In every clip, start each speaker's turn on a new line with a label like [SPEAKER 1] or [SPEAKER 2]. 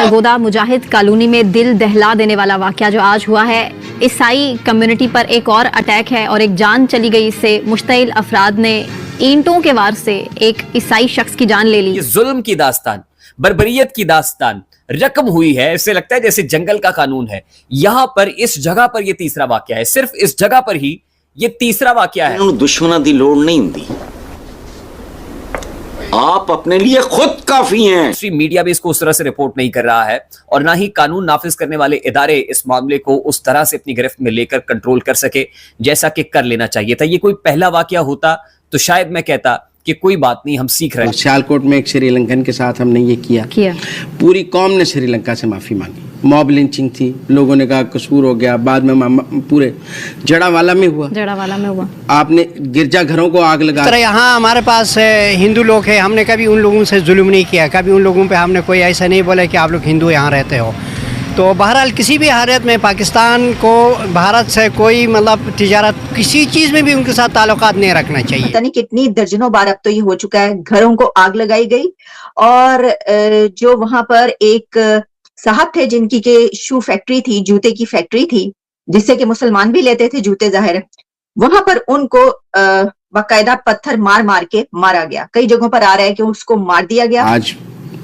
[SPEAKER 1] सरगोदा मुजाहिद colony में दिल दहला देने वाला वाकया जो आज हुआ है, ईसाई कम्युनिटी पर एक और अटैक है और एक जान चली गई। इससे मुश्तइल अफराद ने ईंटों के वार से एक ईसाई शख्स की जान ले ली।
[SPEAKER 2] ये जुल्म की दास्तान, बर्बरियत की दास्तान रकम हुई है। इससे लगता है जैसे जंगल का कानून है। यहां पर इस जगह पर यह तीसरा वाकया है, सिर्फ इस जगह पर ही ये तीसरा वाकया है।
[SPEAKER 3] दुश्मना दी लोड़ नहीं होती, आप अपने लिए खुद काफी हैं।
[SPEAKER 2] मीडिया भी इसको उस तरह से रिपोर्ट नहीं कर रहा है और ना ही कानून नाफिज करने वाले इदारे इस मामले को उस तरह से अपनी गिरफ्त में लेकर कंट्रोल कर सके जैसा कि कर लेना चाहिए था। ये कोई पहला वाकया होता तो शायद मैं कहता कि कोई बात नहीं, हम सीख रहे हैं।
[SPEAKER 4] सियालकोट में एक श्रीलंकन के साथ हमने ये किया। पूरी कौम ने श्रीलंका से माफी मांगी। मॉब लिंचिंग थी, लोगों ने कहा कसूर हो गया, बाद में पूरे जड़ावाला में हुआ। आपने गिरजाघरों को आग लगा।
[SPEAKER 5] तरह यहाँ हमारे पास हिंदू लोग हैं, हमने कभी उन लोगों से जुल्म नहीं किया, कभी उन लोगों पे हमने कोई ऐसा नहीं बोला कि आप लोग हिंदू यहाँ रहते हो। तो बहरहाल किसी भी हालत में पाकिस्तान को भारत से कोई मतलब तिजारत किसी चीज़ में भी उनके साथ ताल्लुकात नहीं रखना चाहिए।
[SPEAKER 6] पता नहीं कितनी दर्जनों बार अब तो ये हो चुका है, घरों को आग लगाई गई। और जो वहां पर एक साहब थे जिनकी के शू फैक्ट्री थी, जूते की फैक्ट्री थी, जिससे कि मुसलमान भी लेते थे जूते ज़ाहिर, वहां पर उनको बाकायदा पत्थर मार मार के मारा गया। कई जगहों पर आ रहा है कि उसको मार दिया गया।
[SPEAKER 4] आज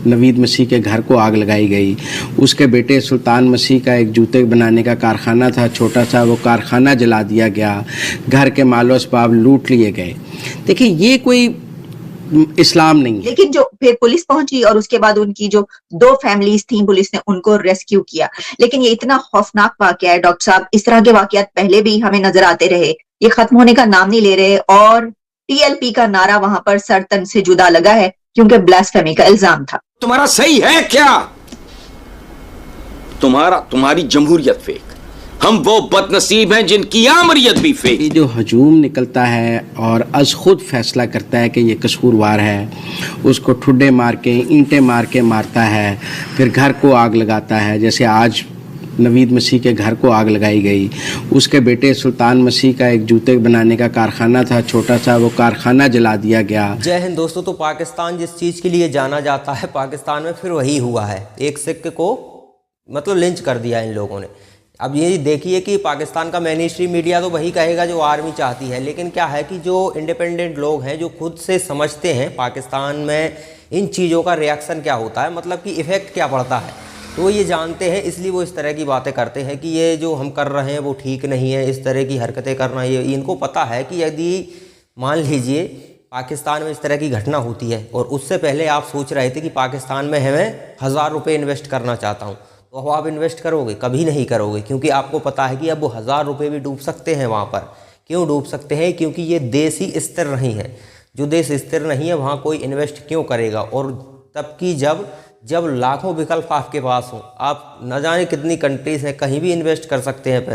[SPEAKER 4] नवीद मसीह के घर को आग लगाई गई। उसके बेटे सुल्तान मसीह का एक जूते बनाने का कारखाना था छोटा सा, वो कारखाना जला दिया गया। घर के मालो असबाब लूट लिए गए। देखिए ये कोई इस्लाम नहीं है।
[SPEAKER 6] लेकिन जो फिर पुलिस पहुंची और उसके बाद उनकी जो 2 फैमिलीज थी, पुलिस ने उनको रेस्क्यू किया। लेकिन ये इतना खौफनाक वाकया है डॉक्टर साहब, इस तरह के वाकयात पहले भी हमें नजर आते रहे, ये खत्म होने का नाम नहीं ले रहे। और टीएलपी का नारा वहां पर सर तन से जुदा लगा है क्योंकि ब्लास्फेमी का इल्जाम था।
[SPEAKER 3] तुम्हारा सही है क्या? तुम्हारी जमहूरियत फेक। हम वो बदनसीब हैं जिनकी आमरीत भी फेक।
[SPEAKER 4] ये जो हजूम निकलता है और अज खुद फैसला करता है कि ये कसूरवार है, उसको ठुड्डे मार के ईंटें मार के मारता है, फिर घर को आग लगाता है। जैसे आज नवीद मसीह के घर को आग लगाई गई। उसके बेटे सुल्तान मसीह का एक जूते बनाने का कारखाना था छोटा सा, वो कारखाना जला दिया गया।
[SPEAKER 7] जय हिंद दोस्तों। तो पाकिस्तान जिस चीज़ के लिए जाना जाता है, पाकिस्तान में फिर वही हुआ है। एक सिख को मतलब लिंच कर दिया इन लोगों ने। अब ये देखिए कि पाकिस्तान का मेन स्ट्रीम मीडिया तो वही कहेगा जो आर्मी चाहती है, लेकिन क्या है कि जो इंडिपेंडेंट लोग हैं, जो खुद से समझते हैं पाकिस्तान में इन चीज़ों का रिएक्शन क्या होता है, मतलब कि इफ़ेक्ट क्या पड़ता है, तो वो ये जानते हैं, इसलिए वो इस तरह की बातें करते हैं कि ये जो हम कर रहे हैं वो ठीक नहीं है, इस तरह की हरकतें करना। ये इनको पता है कि यदि मान लीजिए पाकिस्तान में इस तरह की घटना होती है और उससे पहले आप सोच रहे थे कि पाकिस्तान में हमें 1000 रुपये इन्वेस्ट करना चाहता हूँ, तो अब आप इन्वेस्ट करोगे? कभी नहीं करोगे, क्योंकि आपको पता है कि अब वो 1000 रुपये भी डूब सकते हैं वहाँ पर। क्यों डूब सकते हैं? क्योंकि ये देश ही स्थिर नहीं है। जो देश स्थिर नहीं है वहाँ कोई इन्वेस्ट क्यों करेगा? और तब की जब लाखों विकल्प आपके पास हों, आप न जाने कितनी कंट्रीज़ हैं, कहीं भी इन्वेस्ट कर सकते हैं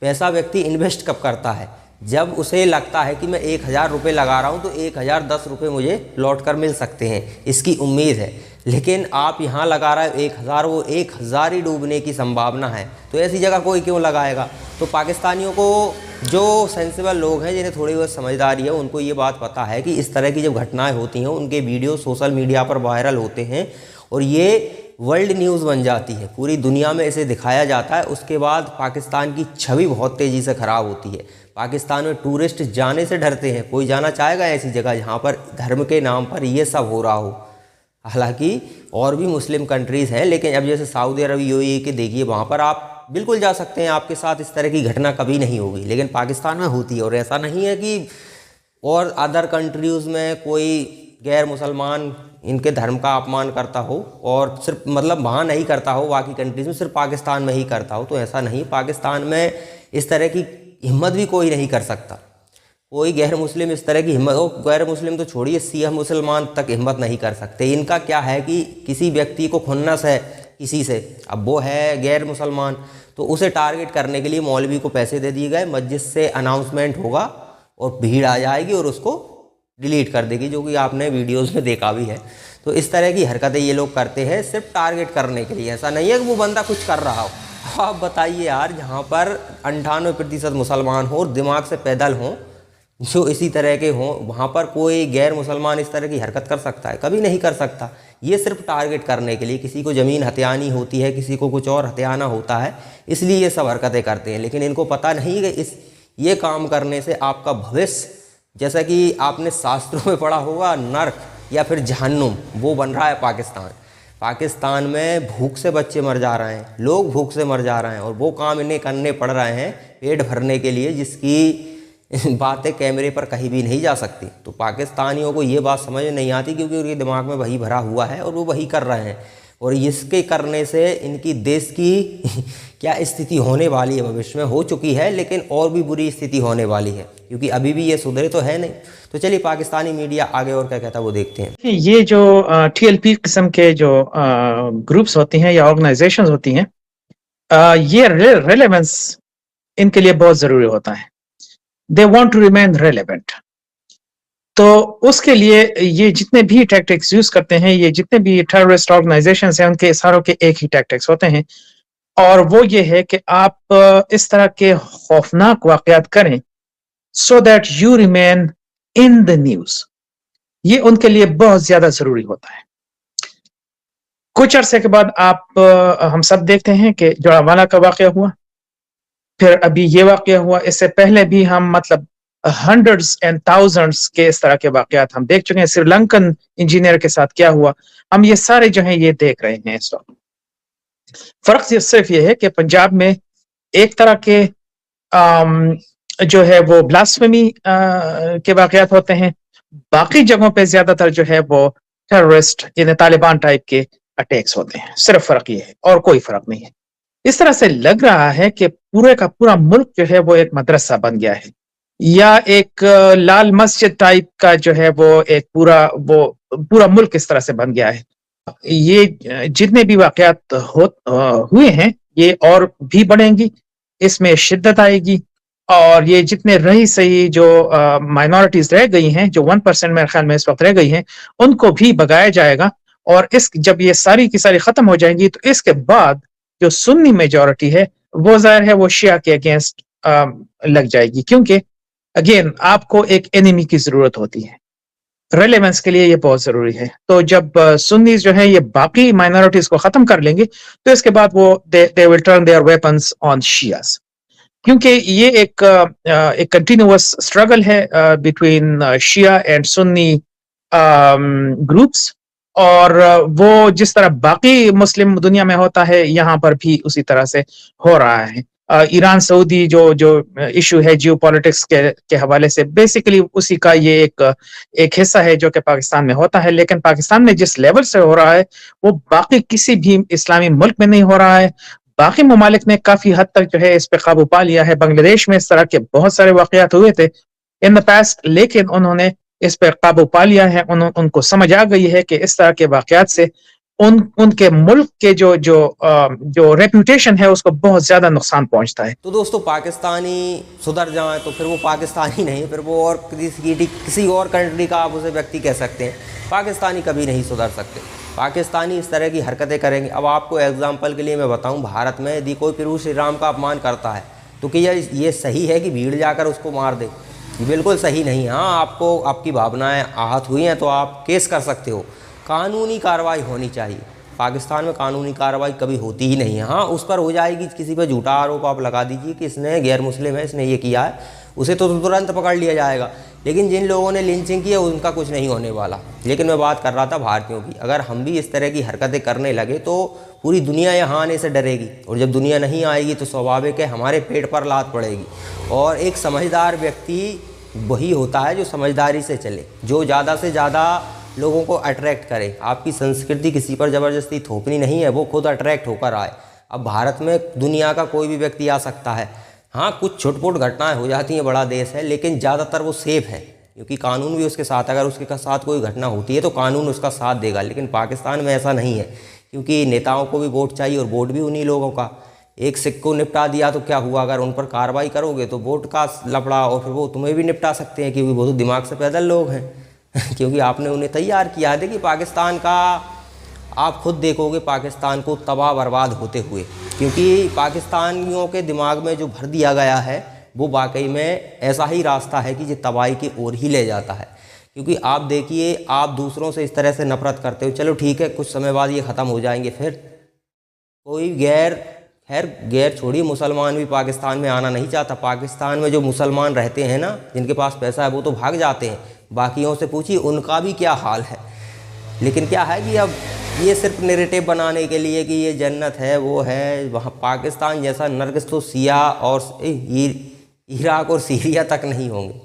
[SPEAKER 7] पैसा व्यक्ति इन्वेस्ट कब करता है? जब उसे लगता है कि मैं 1000 रुपये लगा रहा हूँ तो 1010 रुपये मुझे लौट कर मिल सकते हैं, इसकी उम्मीद है। लेकिन आप यहाँ लगा रहे हो 1000, वो 1000 ही डूबने की संभावना है, तो ऐसी जगह कोई क्यों लगाएगा? तो पाकिस्तानियों को, जो सेंसिबल लोग हैं, जिन्हें थोड़ी बहुत समझदारी है, उनको ये बात पता है कि इस तरह की जब घटनाएं होती हैं, उनके वीडियो सोशल मीडिया पर वायरल होते हैं और ये वर्ल्ड न्यूज़ बन जाती है, पूरी दुनिया में इसे दिखाया जाता है। उसके बाद पाकिस्तान की छवि बहुत तेज़ी से ख़राब होती है। पाकिस्तान में टूरिस्ट जाने से डरते हैं। कोई जाना चाहेगा ऐसी जगह जहाँ पर धर्म के नाम पर ये सब हो रहा हो? हालांकि और भी मुस्लिम कंट्रीज़ हैं, लेकिन अब जैसे सऊदी अरब, यूएई के देखिए, वहाँ पर आप बिल्कुल जा सकते हैं, आपके साथ इस तरह की घटना कभी नहीं होगी। लेकिन पाकिस्तान में होती है। और ऐसा नहीं है कि और अदर कंट्रीज़ में कोई गैर मुसलमान इनके धर्म का अपमान करता हो और सिर्फ मतलब वहाँ नहीं करता हो, बाकी कंट्रीज़ में, सिर्फ पाकिस्तान में ही करता हो, तो ऐसा नहीं। पाकिस्तान में इस तरह की हिम्मत भी कोई नहीं कर सकता। कोई गैर मुस्लिम इस तरह की हिम्मत हो, गैर मुस्लिम तो छोड़िए, सिया मुसलमान तक हिम्मत नहीं कर सकते। इनका क्या है कि किसी व्यक्ति को खुन्नस है किसी से, अब वो है गैर मुसलमान, तो उसे टारगेट करने के लिए मौलवी को पैसे दे दिए गए, मस्जिद से अनाउंसमेंट होगा और भीड़ आ जाएगी और उसको डिलीट कर देगी, जो कि आपने वीडियोज़ में देखा भी है। तो इस तरह की हरकतें ये लोग करते हैं सिर्फ टारगेट करने के लिए। ऐसा नहीं है कि वो बंदा कुछ कर रहा हो। आप बताइए यार, जहाँ पर 98% मुसलमान हो और दिमाग से पैदल हों, जो इसी तरह के हों, वहाँ पर कोई गैर मुसलमान इस तरह की हरकत कर सकता है? कभी नहीं कर सकता। ये सिर्फ टारगेट करने के लिए, किसी को ज़मीन हथियानी होती है, किसी को कुछ और हथियाना होता है, इसलिए ये सब हरकतें करते हैं। लेकिन इनको पता नहीं कि ये काम करने से आपका भविष्य, जैसा कि आपने शास्त्रों में पढ़ा होगा, नर्क या फिर जहन्नुम, वो बन रहा है पाकिस्तान में भूख से बच्चे मर जा रहे हैं, लोग भूख से मर जा रहे हैं, और वो काम इन्हें करने पड़ रहे हैं पेट भरने के लिए, जिसकी बातें कैमरे पर कहीं भी नहीं जा सकती। तो पाकिस्तानियों को ये बात समझ नहीं आती, क्योंकि उनके दिमाग में वही भरा हुआ है और वो वही कर रहे हैं। और इसके करने से इनकी देश की क्या स्थिति होने वाली है, भविष्य में हो चुकी है, लेकिन और भी बुरी स्थिति होने वाली है, क्योंकि अभी भी ये सुधरे तो है नहीं। तो चलिए पाकिस्तानी मीडिया आगे और क्या कहता है वो देखते हैं।
[SPEAKER 8] ये जो TLP किस्म के जो ग्रुप्स होती हैं या ऑर्गेनाइजेशंस होती हैं, ये रेलेवेंस इनके लिए बहुत ज़रूरी होता है। They want to remain relevant. तो उसके लिए ये जितने भी टैक्टिक्स यूज करते हैं, ये जितने भी टेररिस्ट ऑर्गेनाइजेशंस हैं, उनके सारों के एक ही टैक्टिक्स होते हैं, और वो ये है कि आप इस तरह के खौफनाक वाक़यात करें so that you remain in the news. ये उनके लिए बहुत ज्यादा जरूरी होता है। कुछ अरसे के बाद हम सब देखते हैं कि जोड़ावाला का वाक़या हुआ, फिर अभी ये वाक़या हुआ, इससे पहले भी हम मतलब हंड्रेड्स एंड थाउजेंड्स के इस तरह के वाक़यात हम देख चुके हैं। श्रीलंकन इंजीनियर के साथ क्या हुआ, हम ये सारे जो हैं ये देख रहे हैं इस वक्त। फर्क सिर्फ ये है कि पंजाब में एक तरह के जो है वो ब्लास्फेमी के वाक़यात होते हैं, बाकी जगहों पे ज्यादातर जो है वो टेररिस्ट यानी तालिबान टाइप के अटैक्स होते हैं। सिर्फ फर्क ये है और कोई फर्क नहीं है। इस तरह से लग रहा है कि पूरे का पूरा मुल्क जो है वो एक मदरसा बन गया है, या एक लाल मस्जिद टाइप का जो है वो एक पूरा मुल्क इस तरह से बन गया है। ये जितने भी वाक़यात हुए हैं ये और भी बढ़ेंगी, इसमें शिद्दत आएगी, और ये जितने रही सही जो माइनॉरिटीज रह गई हैं, जो 1% मेरे ख्याल में इस वक्त रह गई हैं, उनको भी भगाया जाएगा। और जब ये सारी की सारी खत्म हो जाएंगी तो इसके बाद जो सुन्नी मेजॉरिटी है वो जाहिर है वो शिया के अगेंस्ट लग जाएगी, क्योंकि अगेन आपको एक एनिमी की जरूरत होती है। रेलेवेंस के लिए ये बहुत जरूरी है। तो जब सुन्नीज जो है ये बाकी माइनॉरिटीज को खत्म कर लेंगे तो इसके बाद वो they will turn their weapons on Shias, क्योंकि ये एक कंटिन्यूअस स्ट्रगल है between Shia and Sunni groups, और वो जिस तरह बाकी मुस्लिम दुनिया में होता है यहाँ पर भी उसी तरह से हो रहा है। ईरान सऊदी जो इशू है जियोपॉलिटिक्स के हवाले से, बेसिकली उसी का ये एक हिस्सा है जो कि पाकिस्तान में होता है। लेकिन पाकिस्तान में जिस लेवल से हो रहा है वो बाकी किसी भी इस्लामी मुल्क में नहीं हो रहा है। बाकी ममालिक ने काफी हद तक जो है इस पे काबू पा लिया है। बांग्लादेश में इस तरह के बहुत सारे वाकयात हुए थे इन द पास्ट, लेकिन उन्होंने इस पे काबू पा लिया है। उनको समझ आ गई है कि इस तरह के वाकयात से उनके मुल्क के जो रेप्यूटेशन है उसको बहुत ज्यादा नुकसान पहुंचता है।
[SPEAKER 7] तो दोस्तों पाकिस्तानी सुधर जाए तो फिर वो पाकिस्तानी नहीं, फिर वो और किसी और कंट्री का आप उसे व्यक्ति कह सकते हैं। पाकिस्तानी कभी नहीं सुधर सकते। पाकिस्तानी इस तरह की हरकतें करेंगे। अब आपको एग्जाम्पल के लिए मैं बताऊं, भारत में यदि कोई प्रभु श्री राम का अपमान करता है तो क्या ये सही है कि भीड़ जाकर उसको मार दे? बिल्कुल सही नहीं। हाँ, आपको आपकी भावनाएं आहत हुई हैं तो आप केस कर सकते हो, कानूनी कार्रवाई होनी चाहिए। पाकिस्तान में कानूनी कार्रवाई कभी होती ही नहीं है। हाँ, उस पर हो जाएगी, किसी पर झूठा आरोप आप लगा दीजिए कि इसने गैर मुस्लिम है, इसने ये किया है, उसे तो तुरंत पकड़ लिया जाएगा। लेकिन जिन लोगों ने लिंचिंग की है उनका कुछ नहीं होने वाला। लेकिन मैं बात कर रहा था भारतीयों की। अगर हम भी इस तरह की हरकतें करने लगे तो पूरी दुनिया यहाँ आने से डरेगी, और जब दुनिया नहीं आएगी तो स्वाभाविक है हमारे पेट पर लात पड़ेगी। और एक समझदार व्यक्ति वही होता है जो समझदारी से चले, जो ज़्यादा से ज़्यादा लोगों को अट्रैक्ट करे। आपकी संस्कृति किसी पर ज़बरदस्ती थोपनी नहीं है, वो खुद अट्रैक्ट होकर आए। अब भारत में दुनिया का कोई भी व्यक्ति आ सकता है। हाँ, कुछ छुटपुट घटनाएं हो जाती हैं, बड़ा देश है, लेकिन ज़्यादातर वो सेफ है क्योंकि कानून भी उसके साथ, अगर उसके साथ कोई घटना होती है तो कानून उसका साथ देगा। लेकिन पाकिस्तान में ऐसा नहीं है, क्योंकि नेताओं को भी वोट चाहिए और वोट भी उन्हीं लोगों का। एक सिक्के को निपटा दिया तो क्या हुआ, अगर उन पर कार्रवाई करोगे तो वोट का लफड़ा, और फिर वो तुम्हें भी निपटा सकते हैं क्योंकि वो तो दिमाग से पैदल लोग हैं क्योंकि आपने उन्हें तैयार किया है। देखिए पाकिस्तान का आप खुद देखोगे पाकिस्तान को तबाह बर्बाद होते हुए, क्योंकि पाकिस्तानियों के दिमाग में जो भर दिया गया है वो वाकई में ऐसा ही रास्ता है कि ये तबाही की ओर ही ले जाता है। क्योंकि आप देखिए, आप दूसरों से इस तरह से नफरत करते हो, चलो ठीक है कुछ समय बाद ये ख़त्म हो जाएंगे, फिर कोई गैर छोड़िए, मुसलमान भी पाकिस्तान में आना नहीं चाहता। पाकिस्तान में जो मुसलमान रहते हैं ना, जिनके पास पैसा है, वो तो भाग जाते हैं। बाकियों से पूछिए उनका भी क्या हाल है। लेकिन क्या है कि अब ये सिर्फ नैरेटिव बनाने के लिए कि ये जन्नत है, वो है, वहाँ पाकिस्तान जैसा नर्क तो सिया और इराक और सीरिया तक नहीं होंगे।